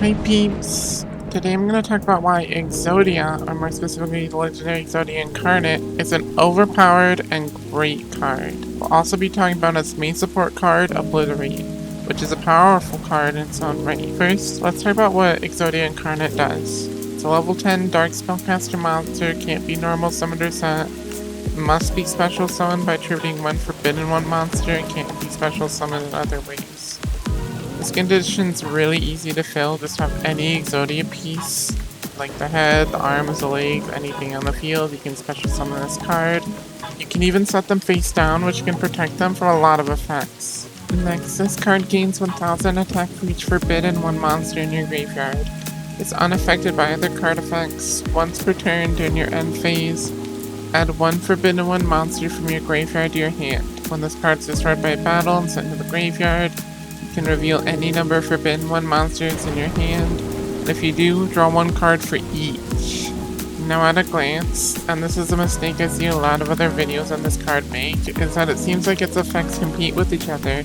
Hi peeps! Today I'm going to talk about why Exodia, or more specifically Legendary Exodia Incarnate, is an overpowered and great card. We'll also be talking about its main support card, Obliterate, which is a powerful card in its own right. First, let's talk about what Exodia Incarnate does. It's a level 10 Dark Spellcaster monster, can't be normal summoned or set. It must be special summoned by attributing one forbidden one monster, and can't be special summoned in other ways. This condition's really easy to fill, just have any Exodia piece, like the head, the arms, the legs, anything on the field, you can special summon this card. You can even set them face down, which can protect them from a lot of effects. Next, this card gains 1000 attack for each forbidden one monster in your graveyard. It's unaffected by other card effects. Once per turn during your end phase, add one forbidden one monster from your graveyard to your hand. When this card is destroyed by a battle and sent to the graveyard, you can reveal any number of forbidden one monsters in your hand, and if you do, draw one card for each. Now at a glance, and this is a mistake I see a lot of other videos on this card make, is that it seems like its effects compete with each other,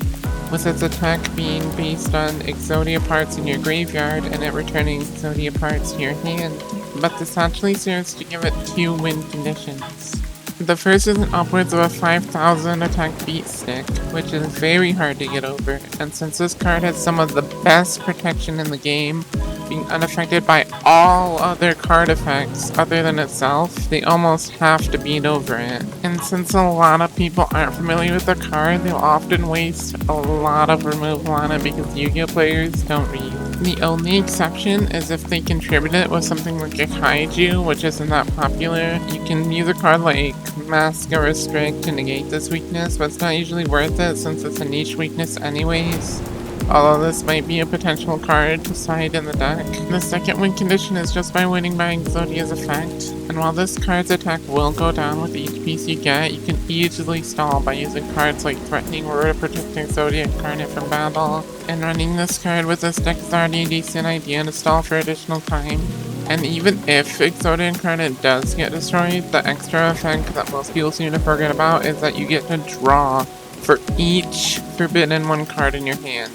with its attack being based on Exodia parts in your graveyard and it returning Exodia parts to your hand, but this actually serves to give it two win conditions. The first is an upwards of a 5000 attack beat stick, which is very hard to get over, and since this card has some of the best protection in the game, being unaffected by all other card effects other than itself, they almost have to beat over it. And since a lot of people aren't familiar with the card, they'll often waste a lot of removal on it because Yu-Gi-Oh players don't read. The only exception is if they contribute it with something like a Kaiju, which isn't that popular. You can use a card like Mask or Restrict to negate this weakness, but it's not usually worth it since it's a niche weakness anyways. Although this might be a potential card to side in the deck. The second win condition is just by winning by Exodia's effect, and while this card's attack will go down with each piece you get, you can easily stall by using cards like Threatening Roar to protect Exodia Incarnate from battle, and running this card with this deck is already a decent idea to stall for additional time. And even if Exodia Incarnate does get destroyed, the extra effect that most people seem to forget about is that you get to draw for each forbidden one card in your hand,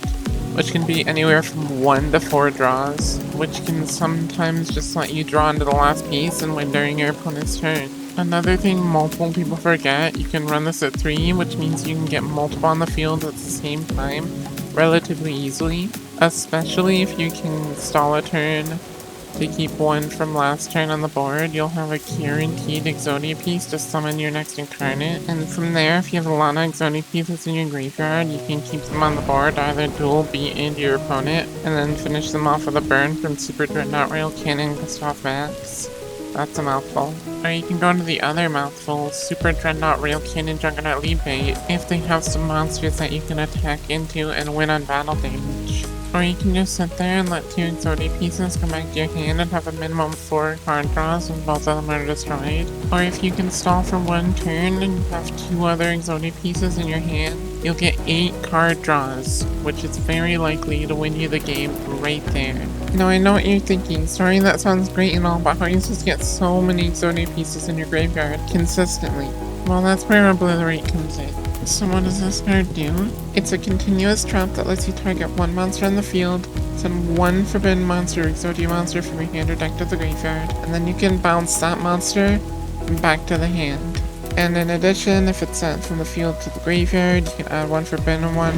which can be anywhere from 1 to 4 draws, which can sometimes just let you draw into the last piece and win during your opponent's turn. Another thing multiple people forget, you can run this at 3, which means you can get multiple on the field at the same time relatively easily, especially if you can stall a turn to keep one from last turn on the board. You'll have a guaranteed Exodia piece to summon your next Incarnate, and from there, if you have a lot of Exodia pieces in your graveyard, you can keep them on the board, either dual beat into your opponent, and then finish them off with a burn from Super Dreadnought Rail Cannon Gustav Max. That's a mouthful. Or you can go into the other mouthful, Super Dreadnought Rail Cannon Juggernaut Libe, if they have some monsters that you can attack into and win on battle damage. Or you can just sit there and let 2 Exodia pieces come back to your hand and have a minimum of 4 card draws when both of them are destroyed. Or if you can stall for 1 turn and have 2 other Exodia pieces in your hand, you'll get 8 card draws, which is very likely to win you the game right there. Now I know what you're thinking, sorry, that sounds great and all, but how are you supposed to get so many Exodia pieces in your graveyard consistently? Well, that's where Obliterate comes in. So what does this card do? It's a continuous trap that lets you target one monster on the field, send one forbidden monster or Exodia monster from your hand or deck to the graveyard, and then you can bounce that monster back to the hand. And in addition, if it's sent from the field to the graveyard, you can add one forbidden one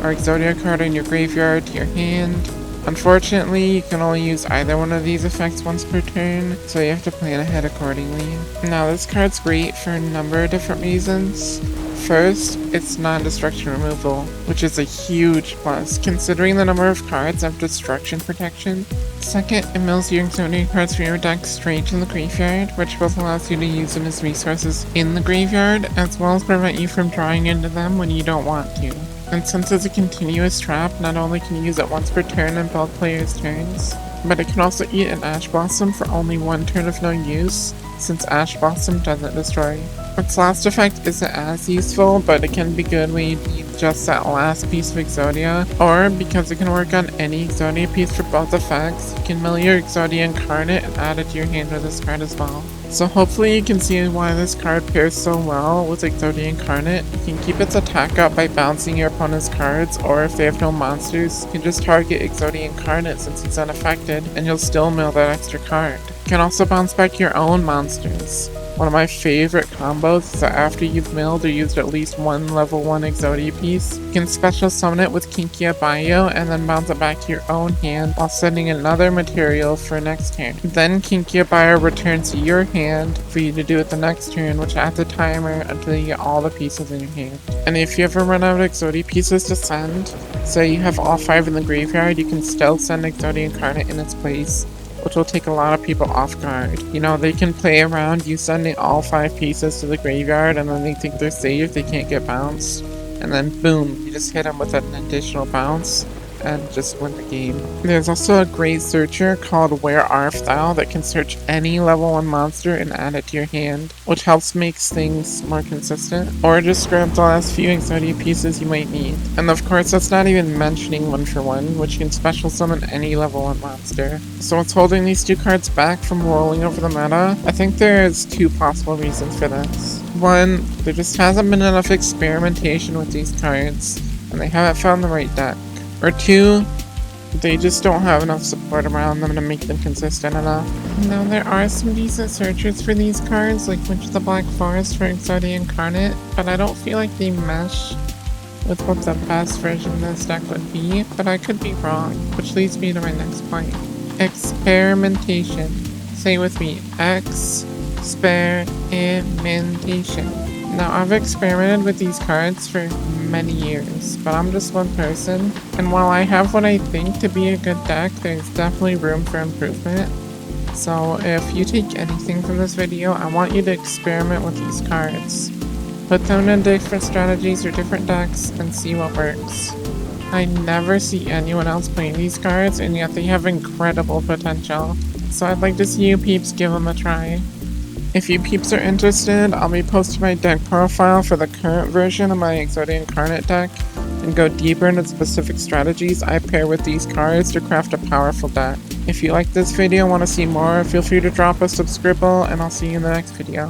or Exodia card in your graveyard to your hand. Unfortunately, you can only use either one of these effects once per turn, so you have to plan ahead accordingly. Now this card's great for a number of different reasons. First, it's non-destruction removal, which is a huge plus, considering the number of cards have destruction protection. Second, it mills your Exodia cards from your deck straight to the graveyard, which both allows you to use them as resources in the graveyard, as well as prevent you from drawing into them when you don't want to. And since it's a continuous trap, not only can you use it once per turn in both players' turns, but it can also eat an Ash Blossom for only 1 turn of no use, since Ash Blossom doesn't destroy. Its last effect isn't as useful, but it can be good when you need just that last piece of Exodia, or because it can work on any Exodia piece for both effects, you can mill your Exodia Incarnate and add it to your hand with this card as well. So hopefully you can see why this card pairs so well with Exodia Incarnate. You can keep its attack up by bouncing your opponent's cards, or if they have no monsters, you can just target Exodia Incarnate since he's unaffected, and you'll still mill that extra card. You can also bounce back your own monsters. One of my favorite combos is that after you've milled or used at least one level 1 Exodia piece, you can special summon it with Yugioh and then bounce it back to your own hand while sending another material for next turn. Then Yugioh returns to your hand for you to do it the next turn, which adds a timer until you get all the pieces in your hand. And if you ever run out of Exodia pieces to send, say you have all 5 in the graveyard, you can still send Exodia Incarnate in its place, which will take a lot of people off guard. You know, they can play around you sending all 5 pieces to the graveyard and then they think they're safe, they can't get bounced. And then boom, you just hit them with an additional bounce and just win the game. There's also a great searcher called Where Art Thou that can search any level 1 monster and add it to your hand, which helps make things more consistent. Or just grab the last few Exodia pieces you might need. And of course, that's not even mentioning 1-for-1, which can special summon any level 1 monster. So what's holding these 2 cards back from rolling over the meta? I think there's 2 possible reasons for this. 1, there just hasn't been enough experimentation with these cards, and they haven't found the right deck. Or 2, they just don't have enough support around them to make them consistent enough. Now there are some decent searchers for these cards, like Witch of the Black Forest for Exodia Incarnate, but I don't feel like they mesh with what the best version of this deck would be, but I could be wrong, which leads me to my next point. Experimentation. Say with me, experimentation. Now, I've experimented with these cards for many years, but I'm just one person, and while I have what I think to be a good deck, there's definitely room for improvement. So if you take anything from this video, I want you to experiment with these cards. Put them in different strategies or different decks and see what works. I never see anyone else playing these cards, and yet they have incredible potential. So I'd like to see you peeps give them a try. If you peeps are interested, I'll be posting my deck profile for the current version of my Exodia Incarnate deck, and go deeper into specific strategies I pair with these cards to craft a powerful deck. If you like this video and want to see more, feel free to drop a subscribe, and I'll see you in the next video.